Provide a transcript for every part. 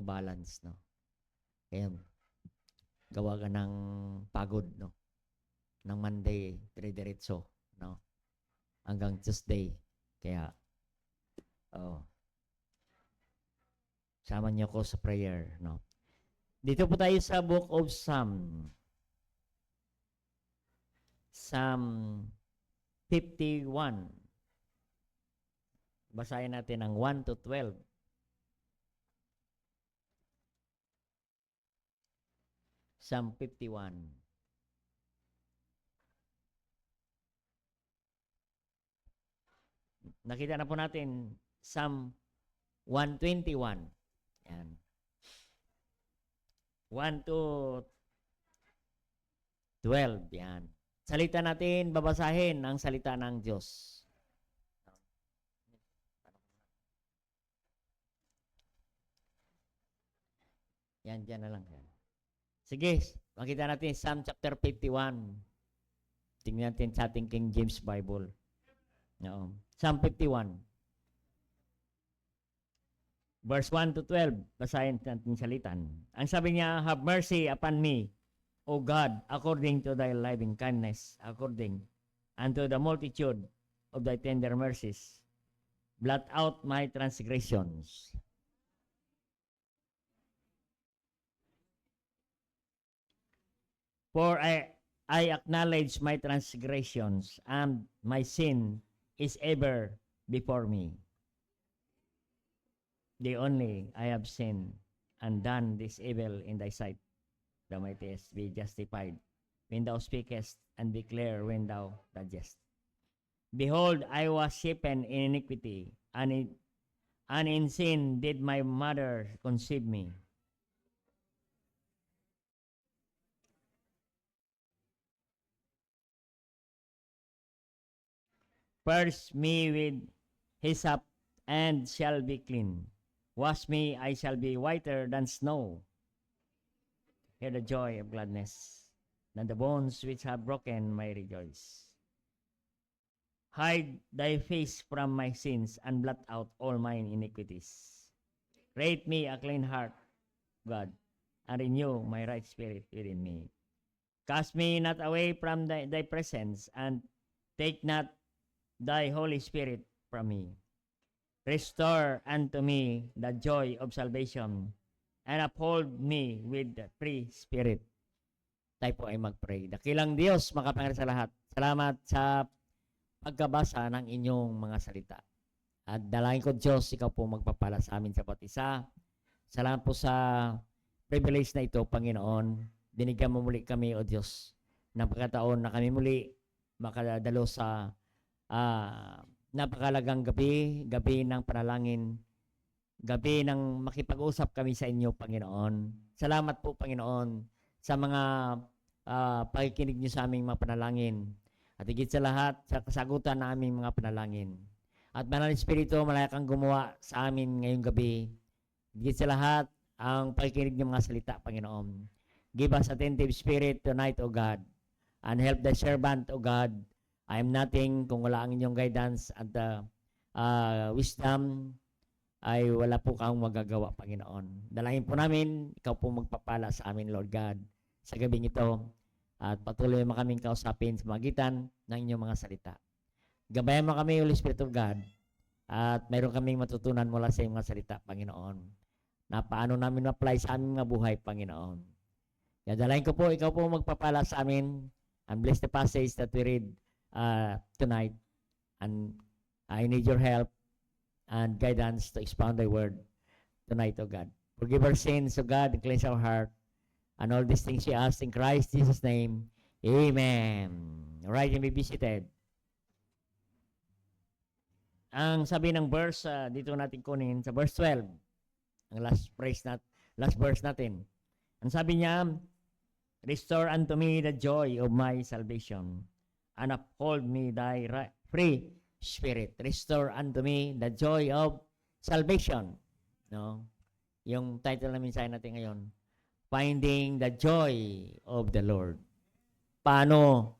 mabalance, no? Kaya, gawa ka ng pagod, no? Ng Monday, dire-diretso, no? Hanggang Tuesday. Kaya, sama niyo ko sa prayer, no? Dito po tayo sa Book of Psalm. Psalm 51. Basahin natin ang 1 to 12. Psalm 51. Nakita na po natin Psalm 121. Yan. 1 to 12. Yan. Salita natin, babasahin ang salita ng Diyos. Yan, dyan na lang. Sige, makita natin Psalm chapter 51. Tingnan natin sa ating King James Bible. No. Psalm 51. Verse 1 to 12. Basahin natin salitan. Ang sabi niya, have mercy upon me, O God, according to thy loving kindness, according unto the multitude of thy tender mercies. Blot out my transgressions. For I acknowledge my transgressions, and my sin is ever before me. The only I have sinned and done this evil in thy sight. Thou mightest be justified when thou speakest, and declare when thou judgest. Behold, I was shapen in iniquity, and in sin did my mother conceive me. Purge me with hyssop, and shall be clean. Wash me, I shall be whiter than snow. Hear the joy of gladness, and the bones which have broken may rejoice. Hide thy face from my sins, and blot out all mine iniquities. Create me a clean heart, God, and renew my right spirit within me. Cast me not away from thy presence, and take not thy Holy Spirit from me. Restore unto me the joy of salvation, and uphold me with the free spirit. Tayo po ay mag-pray. Dakilang Diyos, makapangyarihan sa lahat. Salamat sa pagkabasa ng inyong mga salita. At dalangin ko, Diyos, ikaw po magpapala sa amin sa bawat isa. Salamat po sa privilege na ito, Panginoon. Binigyan mo muli kami, O Diyos, ng pagkataon na kami muli makadalo sa napakalagang gabi ng panalangin, gabi ng makipag-usap kami sa inyo, Panginoon. Salamat po, Panginoon, sa mga pakikinig niyo sa aming mga panalangin. At higit sa lahat, sa kasagutan na aming mga panalangin. At Banal na Espiritu, malaya kang gumawa sa amin ngayong gabi. Higit sa lahat, ang pakikinig ng mga salita, Panginoon. Give us attentive spirit tonight, O God, and help the servant, O God. I am nothing kung wala ang inyong guidance at wisdom, ay wala po kang magagawa, Panginoon. Dalangin po namin, ikaw po magpapala sa amin, Lord God, sa gabing ito. At patuloy mo kaming kausapin sa magitan ng inyong mga salita. Gabayan mo kami, Holy Spirit of God, at mayroon kaming matutunan mula sa iyong mga salita, Panginoon, na paano namin ma-apply sa aming mga buhay, Panginoon. Kaya dalangin ko po, ikaw po magpapala sa amin, and bless the passage that we read tonight, and I need your help and guidance to expound thy word tonight, O God. Forgive our sins, O God, and cleanse our heart, and all these things we ask in Christ Jesus' name. Amen. Alright, you may be seated. Ang sabi ng verse, dito natin kunin sa verse 12, ang last verse natin. Ang sabi niya, restore unto me the joy of my salvation, and uphold me thy free spirit. Restore unto me the joy of salvation. No? Yung title na mensahe natin ngayon, Finding the Joy of the Lord. Paano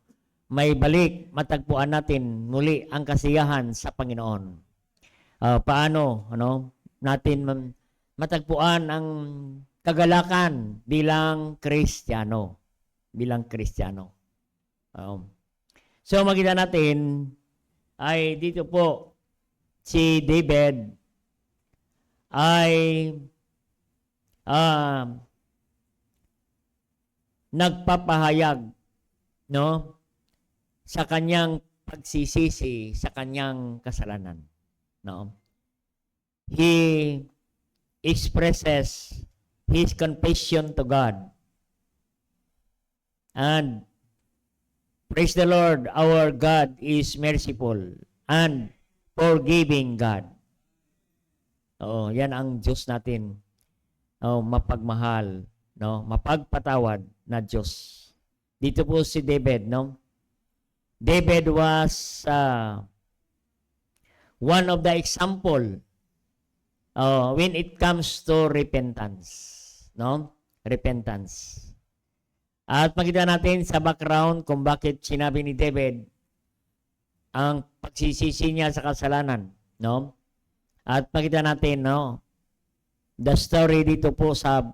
may balik, matagpuan natin muli ang kasiyahan sa Panginoon. Paano natin matagpuan ang kagalakan bilang Kristiyano. So makita natin ay dito po si David ay nagpapahayag, no, sa kanyang pagsisisi sa kanyang kasalanan, no. He expresses his confession to God. And praise the Lord, our God is merciful and forgiving God. Oo, yan ang Diyos natin. Oh, mapagmahal, no, mapagpatawad na Diyos. Dito po si David, no. David was one of the example when it comes to repentance, no? Repentance. At makita natin sa background kung bakit sinabi ni David ang pagsisisi niya sa kasalanan, no? At makita natin, no, the story dito po sa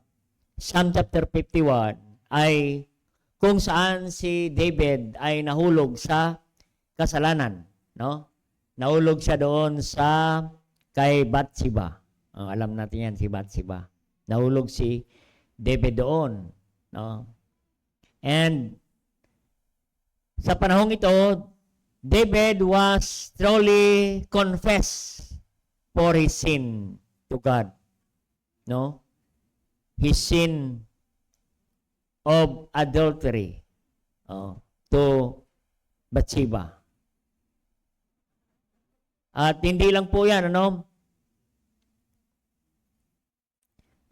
Psalm chapter 51 ay kung saan si David ay nahulog sa kasalanan, no? Nahulog siya doon sa kay Bathsheba. Alam natin yan, si Bathsheba. Nahulog si David doon, no? And sa panahong ito, David was truly confessed for his sin to God, no? His sin of adultery to Bathsheba. At hindi lang po yan, ano?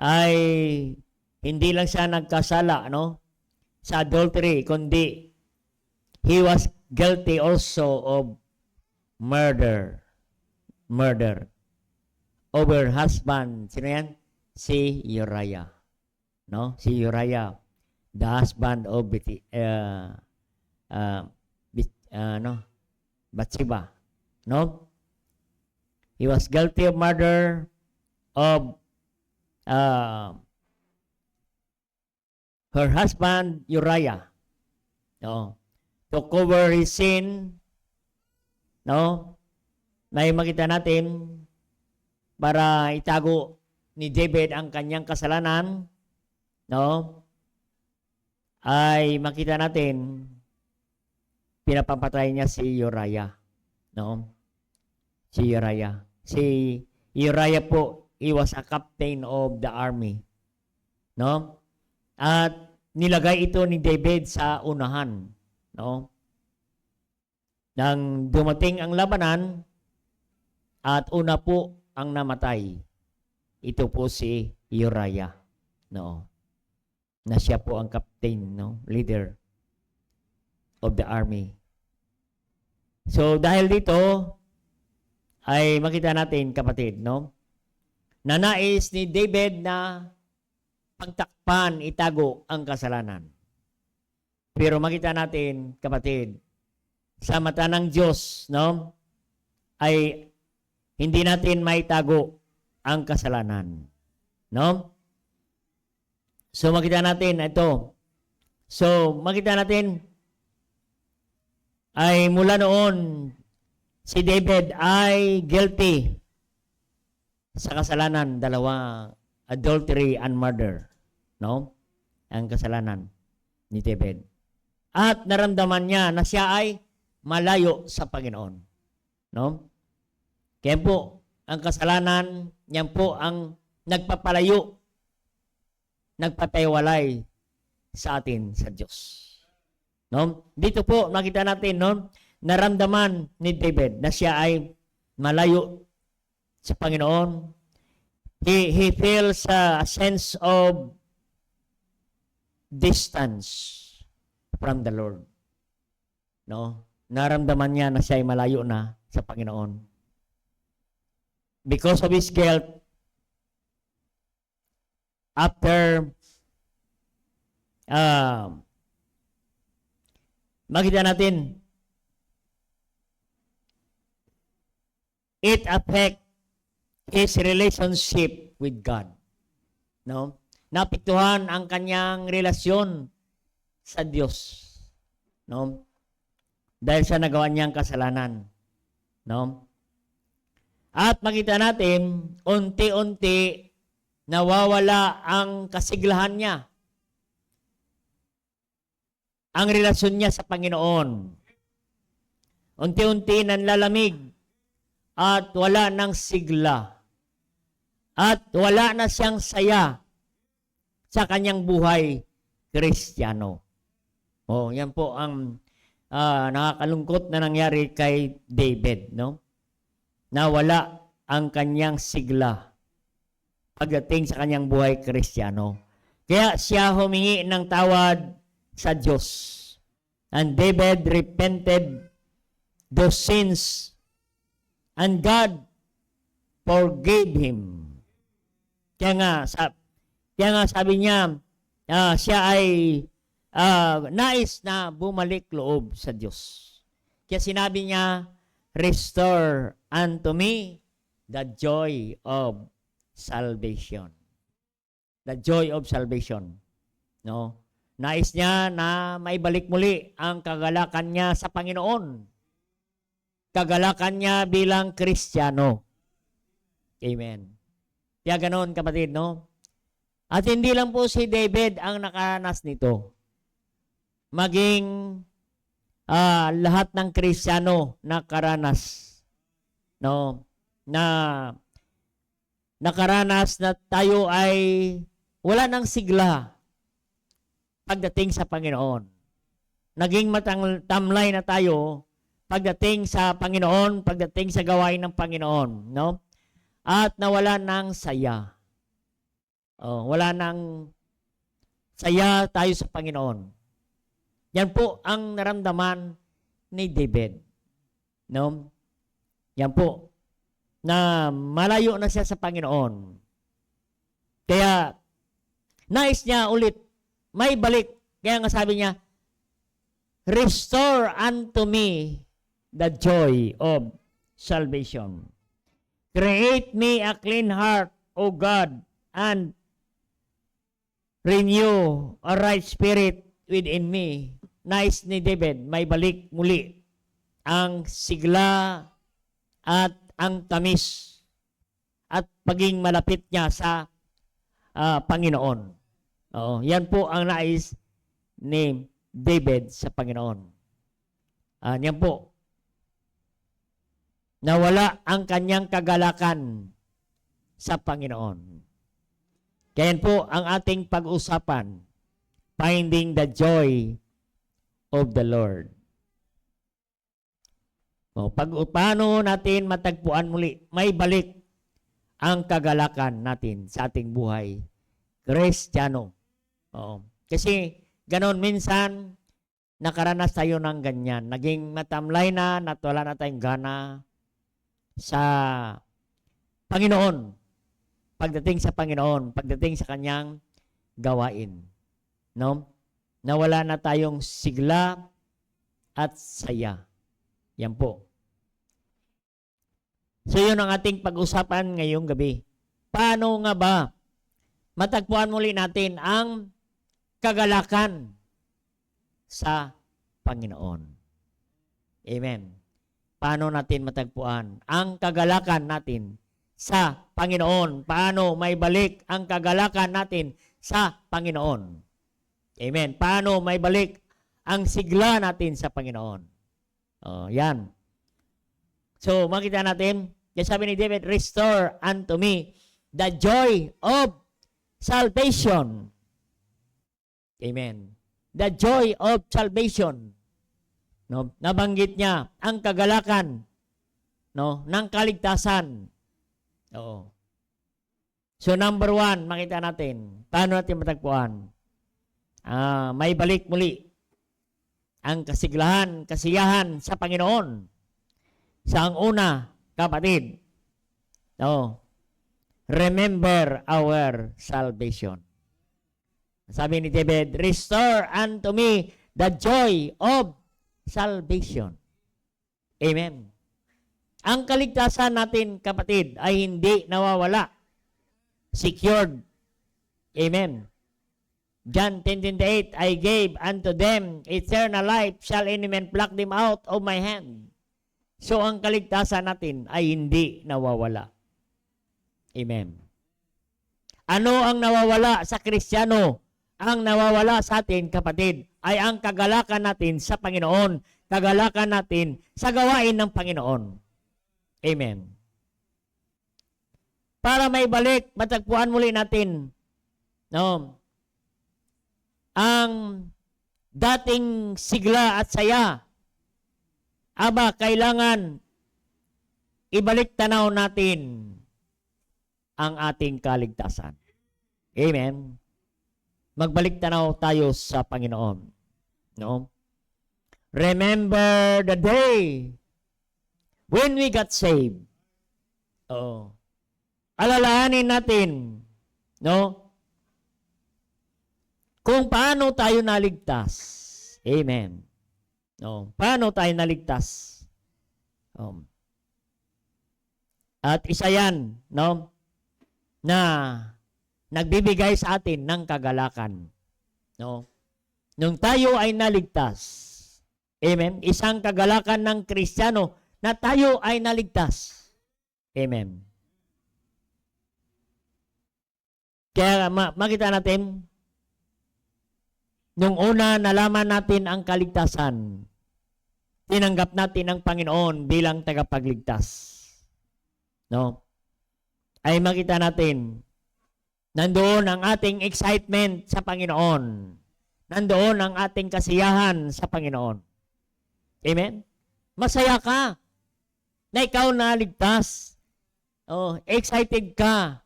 Ay hindi lang siya nagkasala, no, sa adultery, kundi he was guilty also of murder over husband. Sino yan? Si Uriah, no? Si Uriah, the husband of Bathsheba, no? He was guilty of murder of her husband Uriah, no, to cover his sin, no. May makita natin para itago ni David ang kanyang kasalanan, no, ay makita natin pinapapatay niya si Uriah, no. Si Uriah po, he was a captain of the army, no? At nilagay ito ni David sa unahan, no? Nang dumating ang labanan at una po ang namatay, ito po si Uriah, no? Na siya po ang captain, no? Leader of the army. So dahil dito ay makita natin, kapatid, no, na nais ni David na pagtakpan, itago ang kasalanan. Pero makita natin, kapatid, sa mata ng Diyos, no, ay hindi natin maitago ang kasalanan, no? So makita natin ito. So makita natin ay mula noon si David ay guilty sa kasalanan, dalawa, adultery and murder, no? Ang kasalanan ni David. At naramdaman niya na siya ay malayo sa Panginoon, no? Kaya po, ang kasalanan niyan po ang nagpapalayo, nagpatayawalay sa atin sa Diyos, no? Dito po makita natin, no, naramdaman ni David na siya ay malayo sa Panginoon. He feels a sense of distance from the Lord, no? Naramdaman niya na siya ay malayo na sa Panginoon. Because of his guilt, after makita natin, it affect his relationship with God. No? Naapektuhan ang kanyang relasyon sa Diyos. No? Dahil sa nagawa niyang kasalanan. No? At makita natin, unti-unti nawawala ang kasiglahan niya. Ang relasyon niya sa Panginoon. Unti-unti nanlalamig at wala ng sigla. At wala na siyang saya sa kanyang buhay Kristiyano. Oh, yan po ang nakakalungkot na nangyari kay David, no? Nawala ang kanyang sigla pagdating sa kanyang buhay Kristiyano. Kaya siya humingi ng tawad sa Diyos. And David repented those sins and God forgave him. Kaya nga sabi niya, siya ay nais na bumalik loob sa Diyos. Kaya sinabi niya, restore unto me the joy of salvation. The joy of salvation. No? Nais niya na maibalik muli ang kagalakan niya sa Panginoon. Kagalakan niya bilang Kristiyano. Amen. Kaya ganoon, kapatid, no? At hindi lang po si David ang nakaranas nito. Maging lahat ng Kristiyano nakaranas. No? Na nakaranas na tayo ay wala ng sigla pagdating sa Panginoon. Naging tamlay na tayo pagdating sa Panginoon, pagdating sa gawain ng Panginoon, no? At nawala ng saya. Wala ng saya tayo sa Panginoon. Yan po ang naramdaman ni David, no? Yan po na malayo na siya sa Panginoon. Kaya nais niya ulit may balik. Kaya nga sabi niya, restore unto me the joy of salvation. Create me a clean heart, O God, and renew a right spirit within me. Nais ni David, may balik muli ang sigla at ang tamis at paging malapit niya sa Panginoon. Yan po ang nais ni David sa Panginoon. Yan po. Nawala ang kanyang kagalakan sa Panginoon. Kaya po ang ating pag-usapan, finding the joy of the Lord. Paano natin matagpuan muli, may balik ang kagalakan natin sa ating buhay Kristiyano. Kasi ganon minsan nakaranas tayo ng ganyan. Naging matamlay na, wala na tayong gana sa Panginoon. Pagdating sa Panginoon, pagdating sa kanyang gawain. No? Nawala na tayong sigla at saya. Yan po. So yun ang ating pag-usapan ngayong gabi. Paano nga ba matagpuan muli natin ang kagalakan sa Panginoon? Amen. Paano natin matagpuan ang kagalakan natin sa Panginoon? Paano may balik ang kagalakan natin sa Panginoon? Amen. Paano may balik ang sigla natin sa Panginoon? Yan. So, makita natin, yung sabi ni David, restore unto me the joy of salvation. Amen. The joy of salvation. No, nabanggit niya ang kagalakan, no, ng kaligtasan. Oo. So number 1, makita natin, paano natin matagpuan? May balik muli ang kasiglahan, kasiyahan sa Panginoon. Sa ang una, kapatid, remember our salvation. Sabi ni David, restore unto me the joy of salvation. Amen. Ang kaligtasan natin, kapatid, ay hindi nawawala. Secured. Amen. John 10:28, I gave unto them eternal life, shall any man pluck them out of my hand. So, ang kaligtasan natin ay hindi nawawala. Amen. Ano ang nawawala sa Kristiyano? Ang nawawala sa atin, kapatid, ay ang kagalakan natin sa Panginoon, kagalakan natin sa gawain ng Panginoon. Amen. Para maibalik, matagpuan muli natin, no, ang dating sigla at saya. Aba, kailangan ibalik tanaw natin ang ating kaligtasan. Amen. Magbalik tanaw tayo sa Panginoon. No? Remember the day when we got saved. Oo. Alalahanin natin, no? Kung paano tayo naligtas. Amen. No, paano tayo naligtas? At isa yan, no, na nagbibigay sa atin ng kagalakan. No? Nung tayo ay naligtas. Amen. Isang kagalakan ng Kristiyano na tayo ay naligtas. Amen. Kaya makita natin, nung una nalaman natin ang kaligtasan, tinanggap natin ang Panginoon bilang tagapagligtas. No? Ay makita natin, nandoon ang ating excitement sa Panginoon. Nandoon ang ating kasiyahan sa Panginoon. Amen? Masaya ka na ikaw naligtas. Oh, excited ka,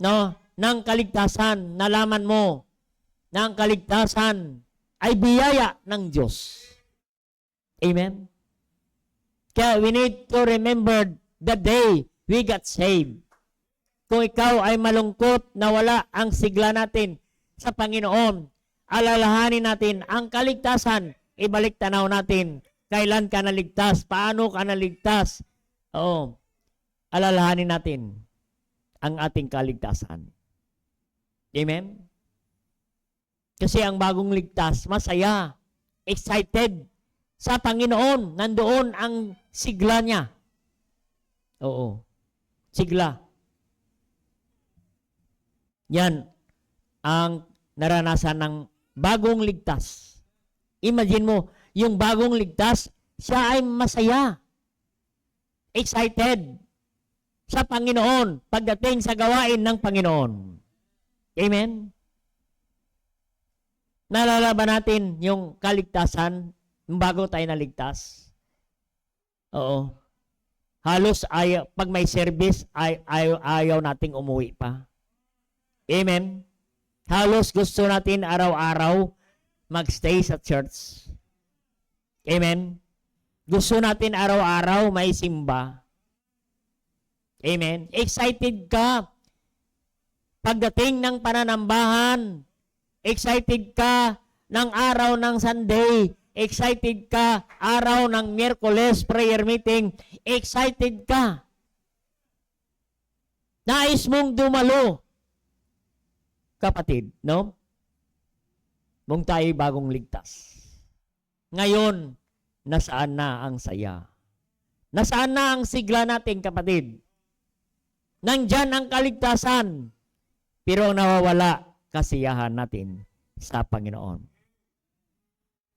no, ng kaligtasan. Nalaman mo na ang kaligtasan ay biyaya ng Diyos. Amen? Kaya we need to remember the day we got saved. Kung ikaw ay malungkot na wala ang sigla natin sa Panginoon, alalahanin natin ang kaligtasan, ibalik tanaw natin. Kailan ka naligtas? Paano ka naligtas? Oo. Alalahanin natin ang ating kaligtasan. Amen? Kasi ang bagong ligtas, masaya, excited sa Panginoon. Nandoon ang sigla niya. Oo. Sigla. Yan ang naranasan ng bagong ligtas. Imagine mo, yung bagong ligtas, siya ay masaya, excited sa Panginoon pagdating sa gawain ng Panginoon. Amen? Naalala ba natin yung kaligtasan bago tayo naligtas? Oo. Halos pag may service, ayaw nating umuwi pa. Amen? Halos gusto natin araw-araw magstay sa church. Amen? Gusto natin araw-araw may simba. Amen? Excited ka pagdating ng pananambahan. Excited ka ng araw ng Sunday. Excited ka araw ng Miyerkules prayer meeting. Excited ka. Nais mong dumalo. Kapatid, no? Mong tayo bagong ligtas. Ngayon, nasaan na ang saya? Nasaan na ang sigla natin, kapatid? Nandyan ang kaligtasan. Pero nawawala kasiyahan natin sa Panginoon.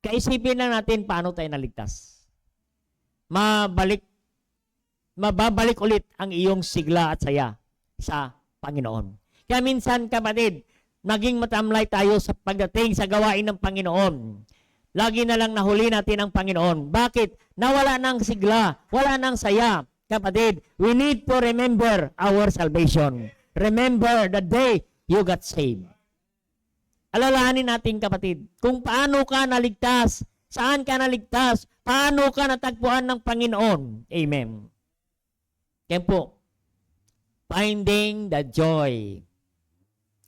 Kaisipin lang natin paano tayo naligtas. Mababalik ulit ang iyong sigla at saya sa Panginoon. Kaya minsan, kapatid, maging matamlay tayo sa pagdating sa gawain ng Panginoon. Lagi na lang nahuli natin ang Panginoon. Bakit? Nawala ng sigla, wala ng saya. Kapatid, we need to remember our salvation. Remember the day you got saved. Alalahanin natin, kapatid, kung paano ka naligtas, saan ka naligtas, paano ka natagpuan ng Panginoon. Amen. Kaya po, finding the joy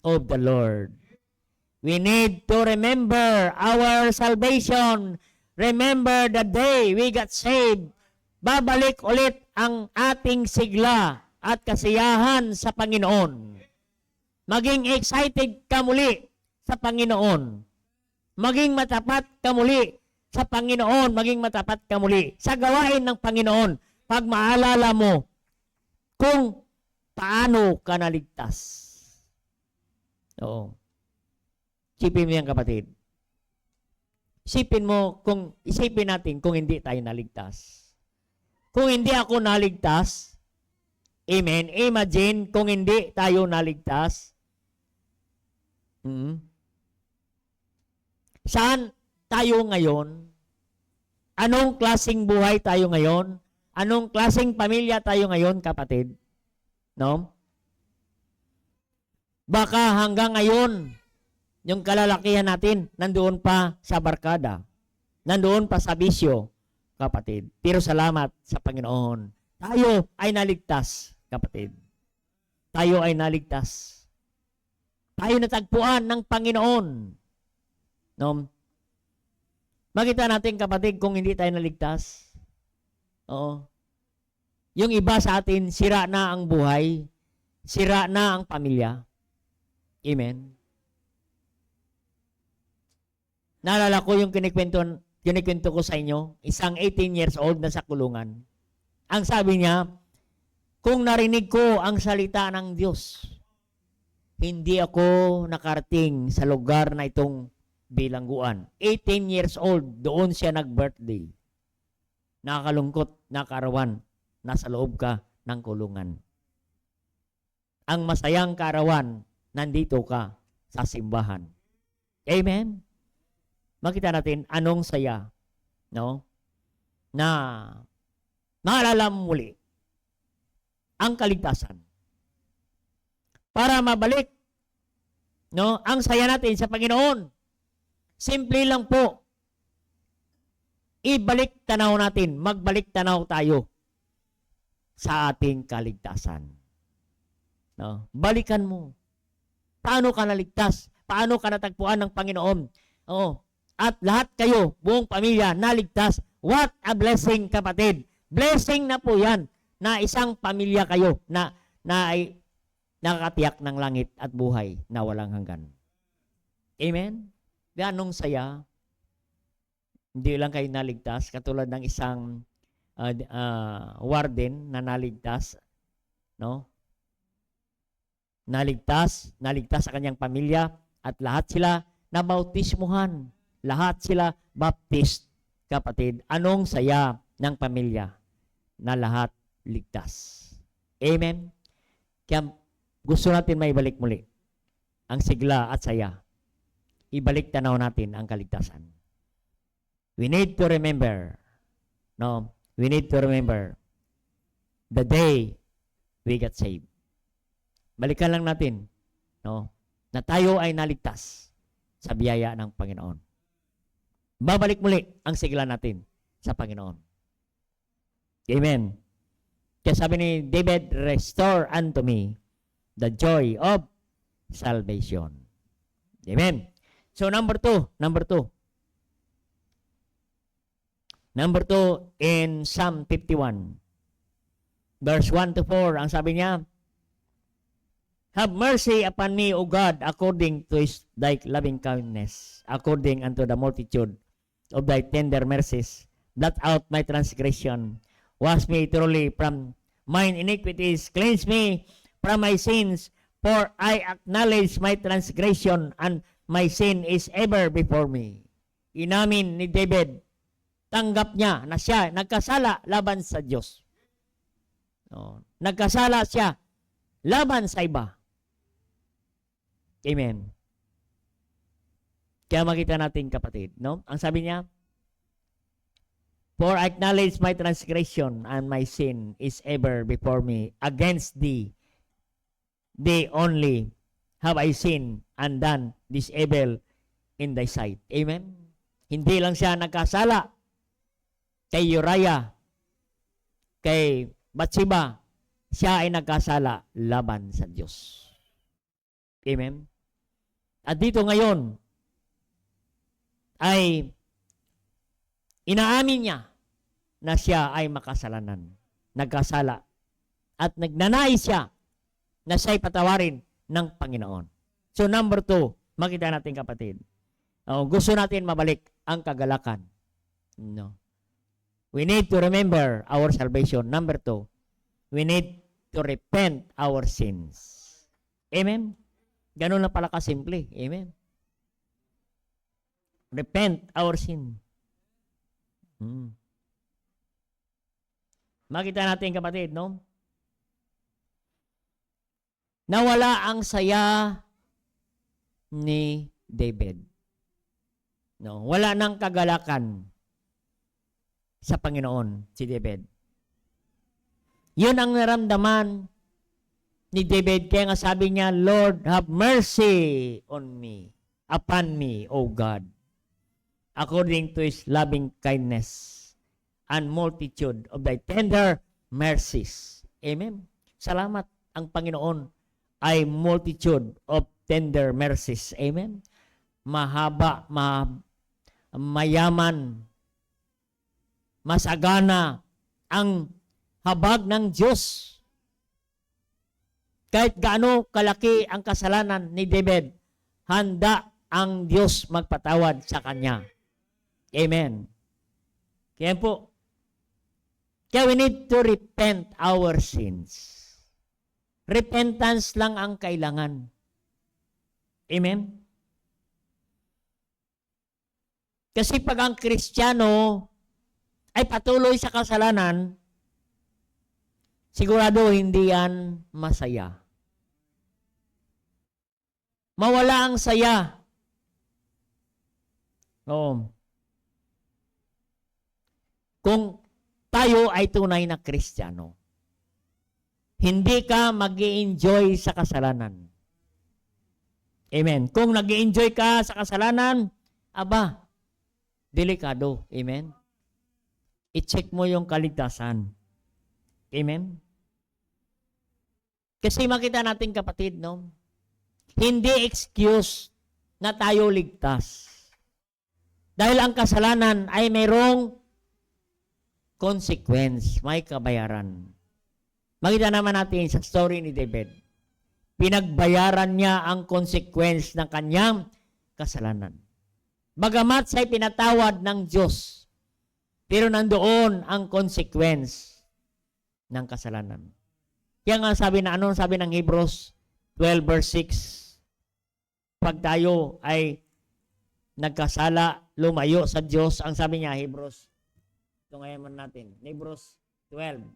of the Lord. We need to remember our salvation. Remember the day we got saved. Babalik ulit ang ating sigla at kasiyahan sa Panginoon. Maging excited ka muli sa Panginoon. Maging matapat ka muli sa Panginoon. Maging matapat ka muli sa gawain ng Panginoon. Pag maalala mo kung paano ka naligtas. Oo. Isipin mo yan, kapatid. Isipin natin kung hindi tayo naligtas. Kung hindi ako naligtas, amen, imagine kung hindi tayo naligtas, saan tayo ngayon? Anong klaseng buhay tayo ngayon? Anong klaseng pamilya tayo ngayon, kapatid? No? Baka hanggang ngayon, yung kalalakihan natin, nandoon pa sa barkada. Nandoon pa sa bisyo, kapatid. Pero salamat sa Panginoon. Tayo ay naligtas, kapatid. Tayo ay naligtas. Tayo natagpuan ng Panginoon. No? Makita natin, kapatid, kung hindi tayo naligtas. Oo. Yung iba sa atin, sira na ang buhay. Sira na ang pamilya. Amen. Naalala ko yung kinikwento ko sa inyo, isang 18 years old na sa kulungan. Ang sabi niya, kung narinig ko ang salita ng Diyos, hindi ako nakarating sa lugar na itong bilangguan. 18 years old, doon siya nag-birthday. Nakakalungkot, nakarawan, nasa loob ka ng kulungan. Ang masayang kaarawan, nandito ka sa simbahan. Amen? Makita natin anong saya, no? Na maalala muli ang kaligtasan. Para mabalik, no, ang saya natin sa Panginoon. Simple lang po. Ibalik tanaw natin, magbalik tanaw tayo sa ating kaligtasan. No? Balikan mo. Paano ka naligtas? Paano ka natagpuan ng Panginoon? Oo. At lahat kayo, buong pamilya, naligtas. What a blessing, kapatid. Blessing na po yan na isang pamilya kayo na ay nakakatiyak ng langit at buhay na walang hanggan. Amen? Ganong saya. Hindi lang kayo naligtas, katulad ng isang warden na naligtas. No? Naligtas sa kanyang pamilya at lahat sila na bautismuhan. Lahat sila baptist, kapatid. Anong saya ng pamilya na lahat ligtas. Amen? Kaya gusto natin maibalik muli ang sigla at saya. Ibalik tanaw natin ang kaligtasan. We need to remember, no? We need to remember the day we got saved. Balikan lang natin, no? Na tayo ay naligtas sa biyaya ng Panginoon. Babalik muli ang sigla natin sa Panginoon. Amen. Kaya sabi ni David, restore unto me the joy of salvation. Amen. So number two in Psalm 51, verse 1 to 4, ang sabi niya, have mercy upon me, O God, according to thy loving kindness, according unto the multitude of thy tender mercies. Blot out my transgression. Wash me thoroughly from mine iniquities. Cleanse me from my sins. For I acknowledge my transgression, and my sin is ever before me. Inamin ni David, tanggap niya na siya nagkasala laban sa Diyos. No. Nagkasala siya laban sa iba. Amen. Kaya makita natin, kapatid, no? Ang sabi niya, for I acknowledge my transgression and my sin is ever before me. Against thee only have I sinned and done this evil in thy sight. Amen? Hindi lang siya nagkasala kay Uriah, kay Bathsheba, siya ay nagkasala laban sa Diyos. Amen? At dito ngayon, ay inaamin niya na siya ay makasalanan, nagkasala, at nagnanais siya na siya'y patawarin ng Panginoon. So number 2, makita natin kapatid. Gusto natin mabalik ang kagalakan. No. We need to remember our salvation. Number 2, we need to repent our sins. Amen? Ganun na pala kasimple. Amen? Repent our sin. Makita natin kapatid, no? Nawala ang saya ni David. No, wala nang kagalakan sa Panginoon si David. Yun ang naramdaman ni David, kaya nga sabi niya, Lord, have mercy on me, upon me, O God, according to His loving kindness and multitude of Thy tender mercies. Amen. Salamat, ang Panginoon ay multitude of tender mercies. Amen. Mahaba, mayaman, masagana ang habag ng Diyos. Kahit gaano kalaki ang kasalanan ni David, handa ang Diyos magpatawad sa kanya. Amen. Kaya po, we need to repent our sins. Repentance lang ang kailangan. Amen? Kasi pag ang Kristiyano ay patuloy sa kasalanan, sigurado hindi yan masaya. Mawala ang saya. Oo. Kung tayo ay tunay na Kristiyano, hindi ka mag-i-enjoy sa kasalanan. Amen. Kung nag-i-enjoy ka sa kasalanan, aba, delikado. Amen. I-check mo yung kaligtasan. Amen. Kasi makita natin kapatid, no? Hindi excuse na tayo ligtas. Dahil ang kasalanan ay mayroong consequence, may kabayaran. Makita naman natin sa story ni David. Pinagbayaran niya ang consequence ng kanyang kasalanan. Bagamat siya'y pinatawad ng Diyos, pero nandoon ang consequence ng kasalanan. Kaya nga sabi na, anong sabi ng Hebrews 12 verse 6? Pag tayo ay nagkasala, lumayo sa Diyos, ang sabi niya, Hebrews, ito ngayon natin, Hebrews 12.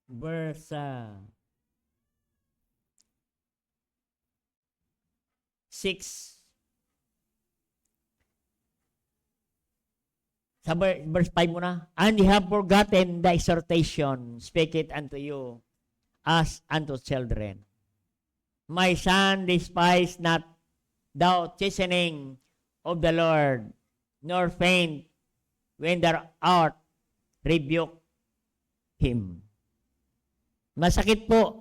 Verse 6. Sa verse 5 muna. And ye have forgotten the exhortation, speak it unto you as unto children. My son, despise not thou chastening of the Lord, nor faint when thou art rebuke him. Masakit po,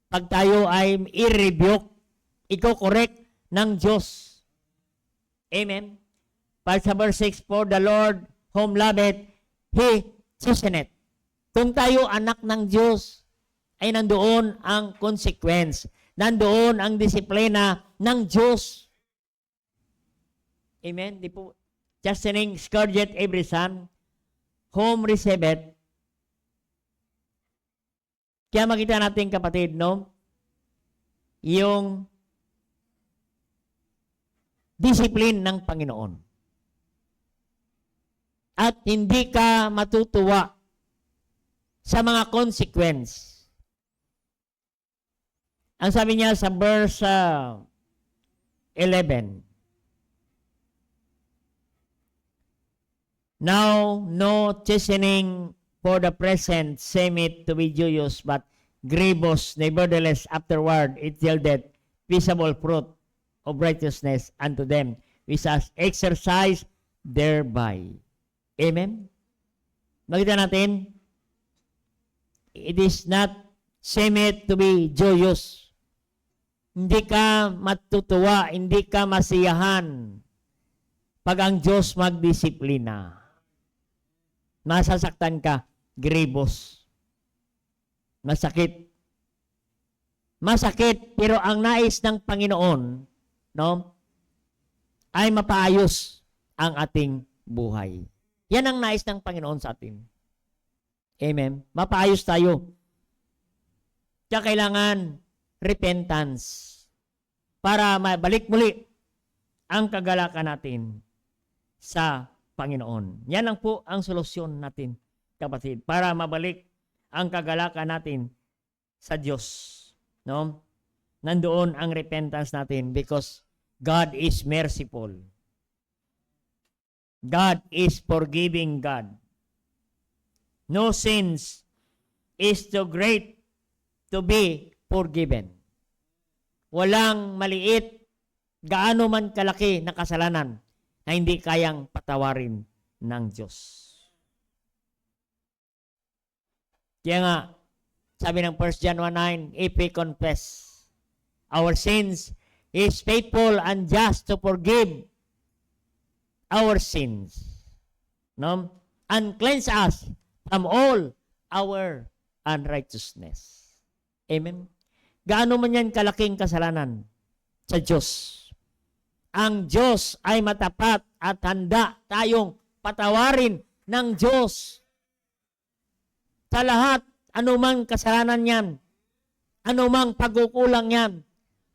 pag tayo ay i-rebuke, i-correct ng Diyos. Amen. Para sa verse 6, for the Lord whom loveth, He chasteneth. Kung tayo anak ng Diyos, ay nandoon ang consequence. Nandoon ang disiplina ng Diyos. Amen? Di po, chastening scourgeth every son, whom receiveth. Kaya makita natin kapatid, no? Yung discipline ng Panginoon. At hindi ka matutuwa sa mga consequence. Ang sabi niya sa verse 11, now no chastening for the present seemeth to be joyous, but grievous, nevertheless afterward it yieldeth peaceable fruit of righteousness unto them which has exercised thereby. Amen? Makita natin, it is not seemeth to be joyous. Hindi ka matutuwa, hindi ka masiyahan pag ang Diyos magdisiplina. Masasaktan ka. grievous. Masakit. Masakit, pero ang nais ng Panginoon, no, ay mapaayos ang ating buhay. Yan ang nais ng Panginoon sa atin. Amen. Mapaayos tayo. Kaya kailangan repentance para mabalik muli ang kagalakan natin sa Panginoon. Yan lang po ang solusyon natin, kapatid, para mabalik ang kagalakan natin sa Diyos. No? Nandoon ang repentance natin because God is merciful. God is forgiving God. No sins is too great to be forgiven. Walang maliit, gaano man kalaki na kasalanan na hindi kayang patawarin ng Diyos. Kaya nga, sabi ng 1 John 1:9, if we confess our sins, He is faithful and just to forgive our sins, no? And cleanse us from all our unrighteousness. Amen? Gaano man yan kalaking kasalanan sa Diyos. Ang Diyos ay matapat at handa tayong patawarin ng Diyos sa lahat. Anumang kasalanan yan, anumang pagkukulang yan,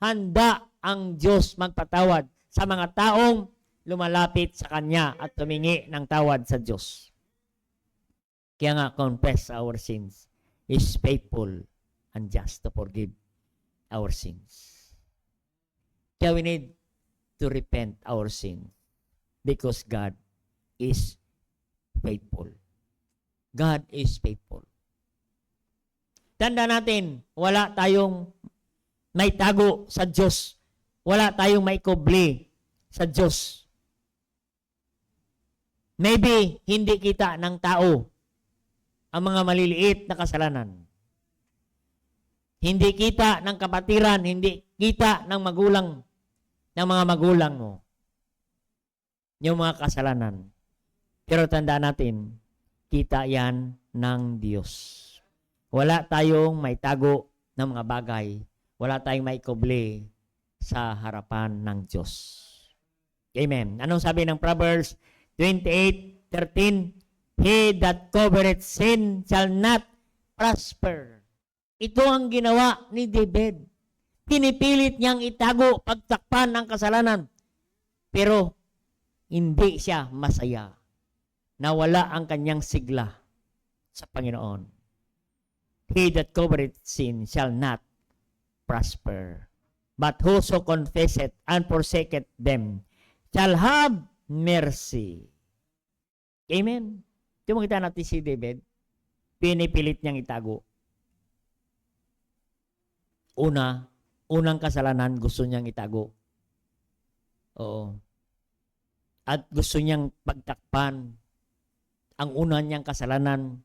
handa ang Diyos magpatawad sa mga taong lumalapit sa Kanya at tumingi ng tawad sa Diyos. Kaya nga, confess our sins, is faithful and just to forgive our sins. Kaya we need to repent our sin because God is faithful. God is faithful. Tanda natin, wala tayong may tago sa Diyos. Wala tayong may kubli sa Diyos. Maybe, hindi kita ng tao ang mga maliliit na kasalanan. Hindi kita ng kapatiran, hindi kita ng magulang, ng mga magulang mo. Yung mga kasalanan. Pero tanda natin, kita yan ng Diyos. Wala tayong may tago ng mga bagay. Wala tayong may kubli sa harapan ng Diyos. Amen. Anong sabi ng Proverbs 28:13? He that covereth sin shall not prosper. Ito ang ginawa ni David. Pinipilit niyang itago, pagtakpan ang kasalanan. Pero hindi siya masaya. Nawala ang kanyang sigla sa Panginoon. He that covereth sin shall not prosper. But whoso confesseth and forsaketh them shall have mercy. Amen. Ito makita natin si David, pinipilit niyang itago. Unang kasalanan gusto niyang itago. Oo. At gusto niyang pagtakpan ang una niyang kasalanan.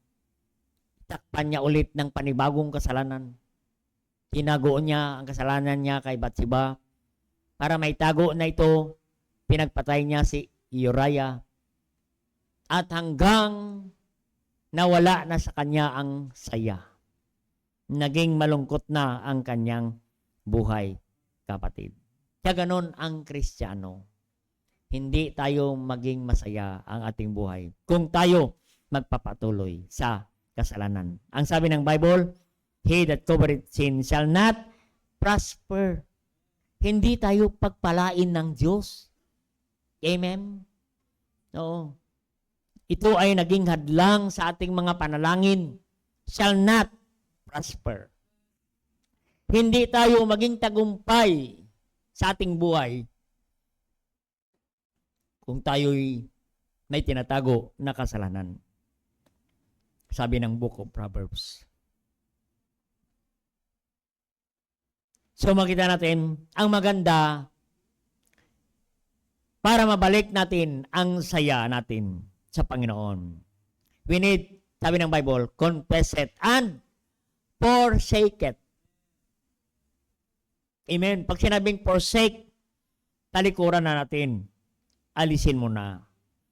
Takpan niya ulit ng panibagong kasalanan. Tinago niya ang kasalanan niya kay Bathsheba. Para maitago na ito, pinagpatay niya si Uriah. At hanggang nawala na sa kanya ang saya. Naging malungkot na ang kanyang buhay, kapatid. Kaya ganon ang Kristiyano. Hindi tayo maging masaya ang ating buhay kung tayo magpapatuloy sa kasalanan. Ang sabi ng Bible, he that covereth sin shall not prosper. Hindi tayo pagpalain ng Diyos. Amen? Oo. Ito ay naging hadlang sa ating mga panalangin. Shall not prosper. Hindi tayo maging tagumpay sa ating buhay kung tayo'y may tinatago na kasalanan. Sabi ng Book of Proverbs. So makita natin, ang maganda para mabalik natin ang saya natin sa Panginoon. We need, sabi ng Bible, confess it and forsake it. Amen. Pag sinabing forsake, talikuran na natin. Alisin mo na.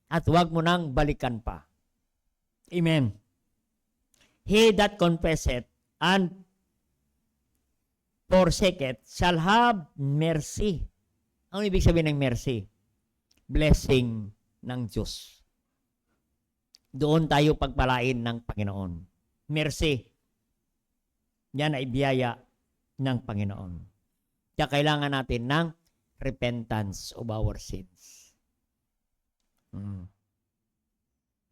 At huwag mo nang balikan pa. Amen. He that confesseth and forsaketh shall have mercy. Ano ibig sabihin ng mercy? Blessing ng Diyos. Doon tayo pagpalain ng Panginoon. Mercy. Yan ay biyaya ng Panginoon. Kaya kailangan natin ng repentance of our sins.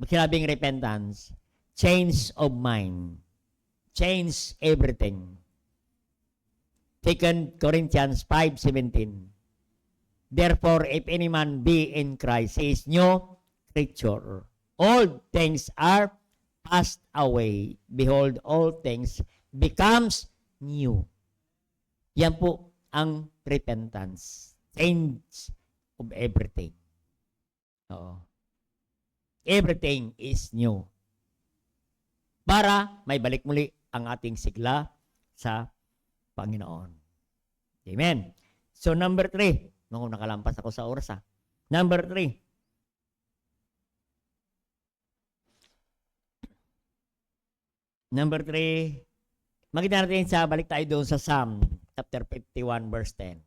Sinabing repentance, change of mind. Change everything. 2 Corinthians 5:17. Therefore, if any man be in Christ, he is new creature. All things are passed away. Behold, all things becomes new. Yan po ang repentance. Change of everything. Oo. Everything is new. Para may balik muli ang ating sigla sa Panginoon. Amen. So number 3. Nakalampas ako sa oras ha. Number 3. Number 3. Makita natin sa, balik tayo doon sa Psalm chapter 51 verse 10.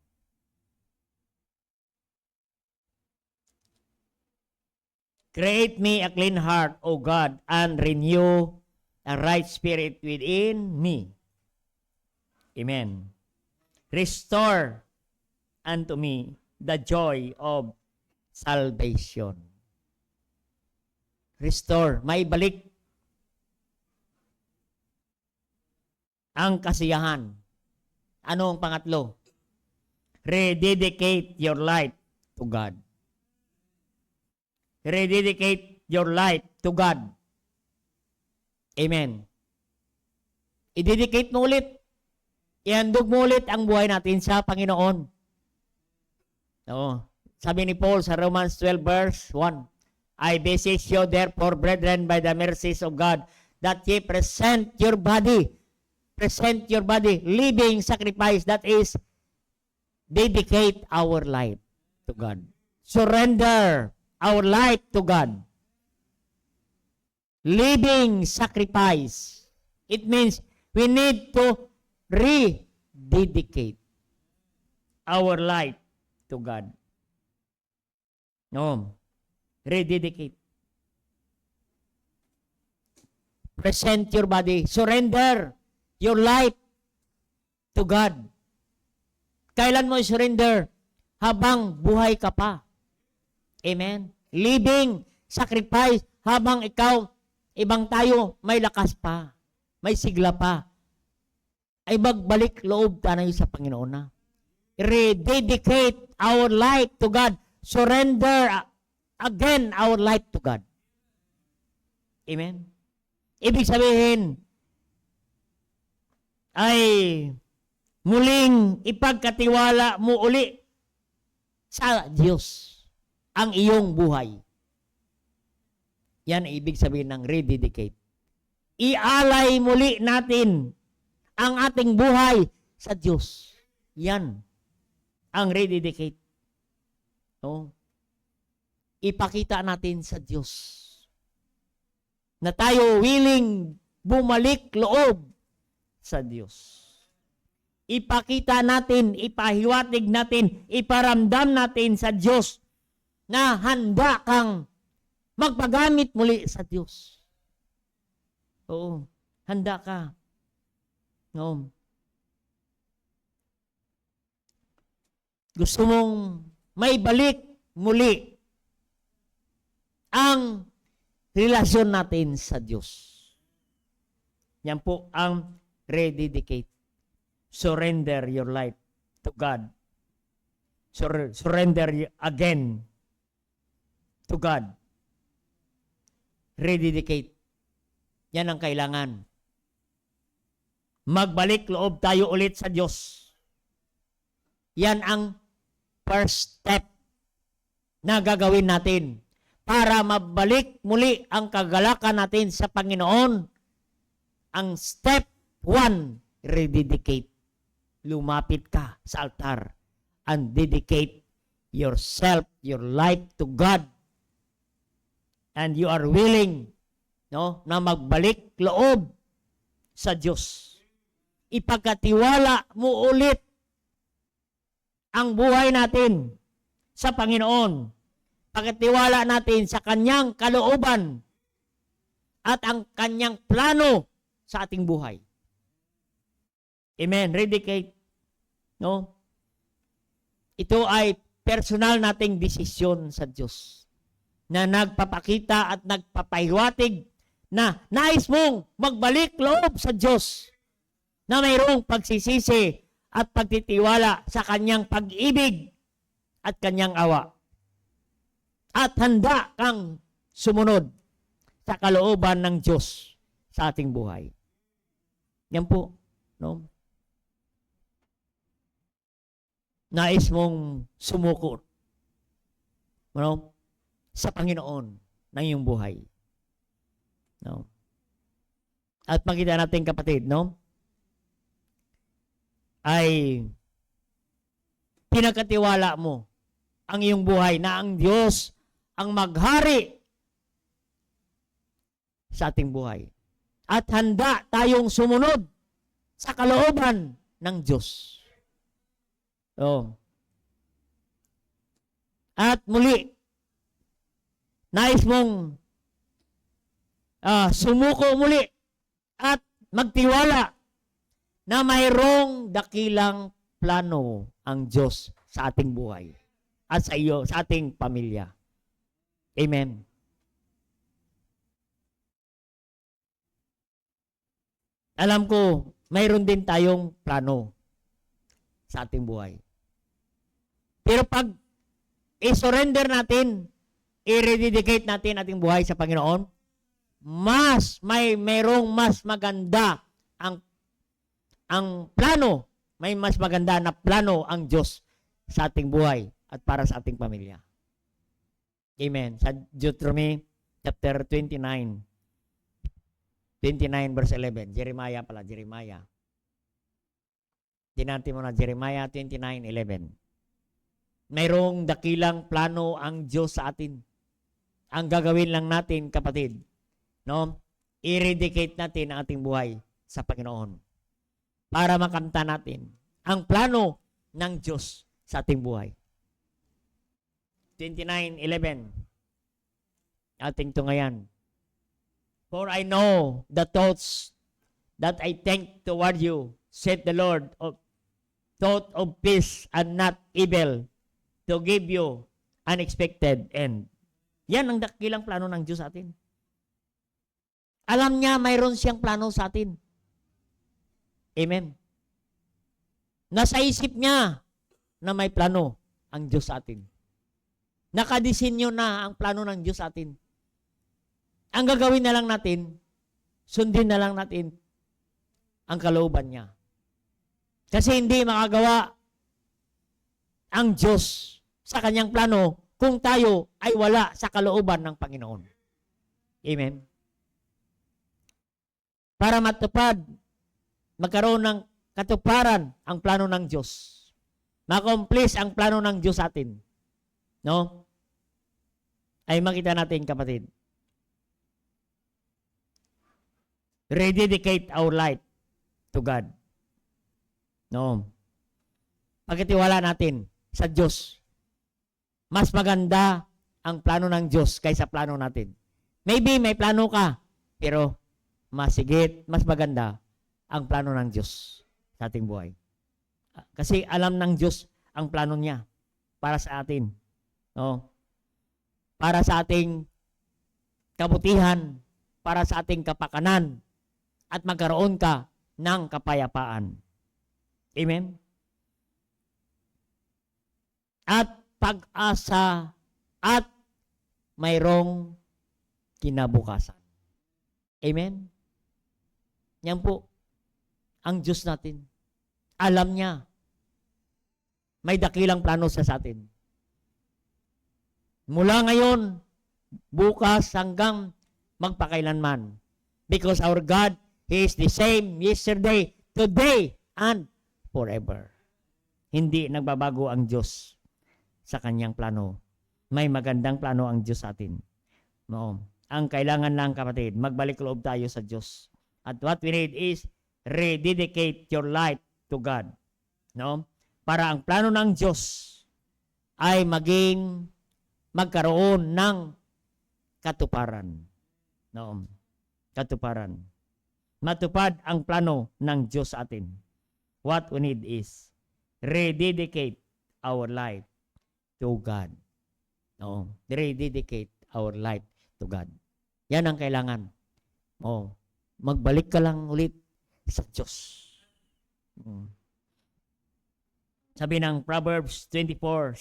Create me a clean heart, O God, and renew a right spirit within me. Amen. Restore unto me the joy of salvation. Restore. May balik ang kasiyahan. Ano ang pangatlo? Rededicate your life to God. Rededicate your life to God. Amen. I-dedicate mo ulit. Ihandog mo ulit ang buhay natin sa Panginoon. Oo. Sabi ni Paul sa Romans 12 verse 1, I beseech you therefore, brethren, by the mercies of God, that ye present your body, living sacrifice, that is, dedicate our life to God. Surrender our life to God. Living sacrifice. It means we need to rededicate our life to God. No. Rededicate. Present your body. Surrender your life to God. Kailan mo surrender? Habang buhay ka pa. Amen. Living sacrifice habang ikaw, ibang tayo, may lakas pa. May sigla pa. Ay magbalik loob tayo sa Panginoon na. Rededicate our life to God. Surrender again our life to God. Amen. Ibig sabihin, ay muling ipagkatiwala mo uli sa Diyos ang iyong buhay. Yan ang ibig sabihin ng rededicate. Ialay muli natin ang ating buhay sa Diyos. Yan ang rededicate. No? Ipakita natin sa Diyos na tayo willing bumalik loob sa Diyos. Ipakita natin, ipahiwatig natin, iparamdam natin sa Diyos na handa kang magpagamit muli sa Diyos. Oo, handa ka. No. Gusto mong may balik muli ang relasyon natin sa Diyos. Yan po ang rededicate. Surrender your life to God. Surrender again to God. Rededicate. Yan ang kailangan. Magbalik loob tayo ulit sa Diyos. Yan ang first step na gagawin natin para mabalik muli ang kagalakan natin sa Panginoon. Ang step 1, rededicate. Lumapit ka sa altar and dedicate yourself, your life to God. And you are willing, no, na magbalik loob sa Diyos. Ipagkatiwala mo ulit ang buhay natin sa Panginoon. Pagkatiwala natin sa Kanyang kalooban at ang Kanyang plano sa ating buhay. Amen. Rededicate. No? Ito ay personal nating desisyon sa Diyos na nagpapakita at nagpapahiwatig na nais mong magbalik loob sa Diyos na mayroong pagsisisi at pagtitiwala sa Kanyang pag-ibig at Kanyang awa. At handa kang sumunod sa kalooban ng Diyos sa ating buhay. Yan po. No? Nais mong sumuko. No? Sa Panginoon ng iyong buhay. No? At makita natin kapatid, no? Ay pinagkatiwala mo ang iyong buhay na ang Diyos ang maghari sa ating buhay. At handa tayong sumunod sa kalooban ng Diyos. Oh. At muli, nais mong sumuko muli at magtiwala na mayroong dakilang plano ang Diyos sa ating buhay at sa iyo, sa ating pamilya. Amen. Alam ko, mayroon din tayong plano sa ating buhay. Pero pag i-surrender natin, i-rededicate natin ating buhay sa Panginoon, mayroong mas maganda ang plano, may mas maganda na plano ang Diyos sa ating buhay at para sa ating pamilya. Amen. Sa Deuteronomy chapter 29 verse 11. Jeremiah. Tinantin mo na Jeremiah 29:11. Mayroong dakilang plano ang Diyos sa atin. Ang gagawin lang natin, kapatid, no? I-rededicate natin ang ating buhay sa Panginoon para makamta natin ang plano ng Diyos sa ating buhay. 29:11. Ating tungayan. For I know the thoughts that I think toward you, said the Lord, thought of peace and not evil, to give you unexpected end. Yan ang dakilang plano ng Diyos sa atin. Alam niya mayroon siyang plano sa atin. Amen. Nasa isip niya na may plano ang Diyos sa atin. Nakadesinyo na ang plano ng Diyos sa atin. Ang gagawin na lang natin, sundin na lang natin ang kalooban niya. Kasi hindi makagawa ang Diyos sa kanyang plano kung tayo ay wala sa kalooban ng Panginoon. Amen. Para matupad, magkaroon ng katuparan ang plano ng Diyos. Makomplis ang plano ng Diyos sa atin. No? Ay makita natin, kapatid. Rededicate our life to God. No? Pagkatiwala natin sa Diyos, mas maganda ang plano ng Diyos kaysa plano natin. Maybe may plano ka, pero mas higit, mas maganda ang plano ng Diyos sa ating buhay. Kasi alam ng Diyos ang plano niya para sa atin. No? Para sa ating kabutihan, para sa ating kapakanan, at magkaroon ka ng kapayapaan. Amen? At pag-asa at mayroong kinabukasan. Amen? Yan po ang Diyos natin. Alam niya. May dakilang plano sa atin. Mula ngayon, bukas hanggang magpakailanman. Because our God, He is the same yesterday, today, and forever. Hindi nagbabago ang Diyos sa kanyang plano. May magandang plano ang Diyos sa atin. No. Ang kailangan lang, kapatid, magbalik loob tayo sa Diyos. At what we need is rededicate your life to God. No? Para ang plano ng Diyos ay magkaroon ng katuparan. No? Katuparan. Matupad ang plano ng Diyos sa atin. What we need is rededicate our life to God. No? Rededicate our life to God. Yan ang kailangan. Magbalik ka lang ulit sa Diyos. Sabi ng Proverbs 24:16,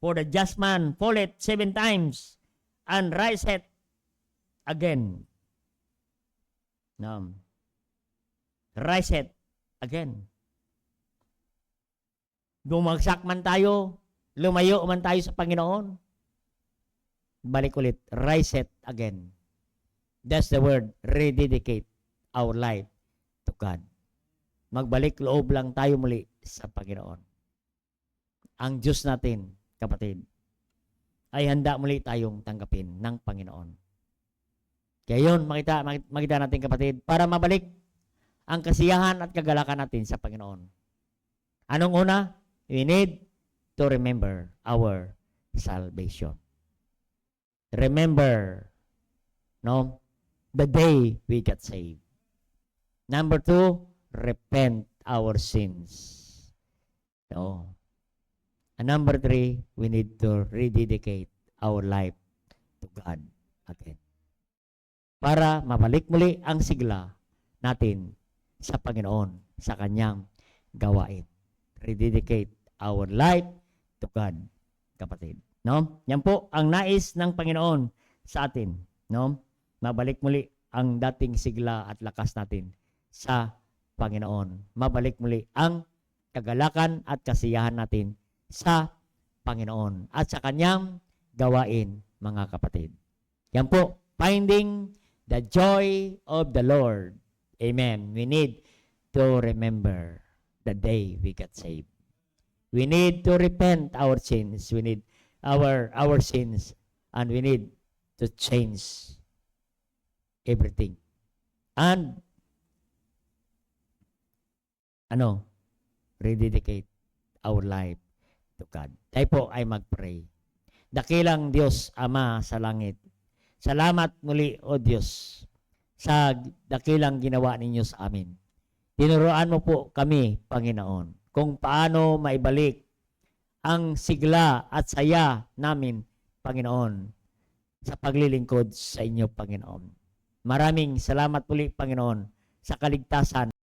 for the just man falleth 7 times and riseth again. Riseth again. Bumagsak man tayo, lumayo man tayo sa Panginoon, balik ulit, riseth again. That's the word, rededicate our life to God. Magbalik loob lang tayo muli sa Panginoon. Ang Diyos natin, kapatid, ay handa muli tayong tanggapin ng Panginoon. Kaya yun, makita natin, kapatid, para mabalik ang kasiyahan at kagalakan natin sa Panginoon. Anong una? We need to remember our salvation. Remember, the day we got saved. Number 2, repent our sins. And number 3, we need to rededicate our life to God again. Para mabalik muli ang sigla natin sa Panginoon, sa Kanyang gawain. Rededicate our life to God, kapatid. Yan po ang nais ng Panginoon sa atin. Mabalik muli ang dating sigla at lakas natin sa Panginoon. Mabalik muli ang kagalakan at kasiyahan natin sa Panginoon at sa Kanyang gawain, mga kapatid. Yan po, finding the joy of the Lord. Amen. We need to remember the day we got saved. We need to repent our sins. We need our sins, and we need to change everything. And rededicate our life to God. Tayo po ay mag-pray. Dakilang Diyos, Ama sa langit, salamat muli, O Diyos, sa dakilang ginawa ninyo sa amin. Tinuruan mo po kami, Panginoon, kung paano maibalik ang sigla at saya namin, Panginoon, sa paglilingkod sa inyo, Panginoon. Maraming salamat muli, Panginoon, sa kaligtasan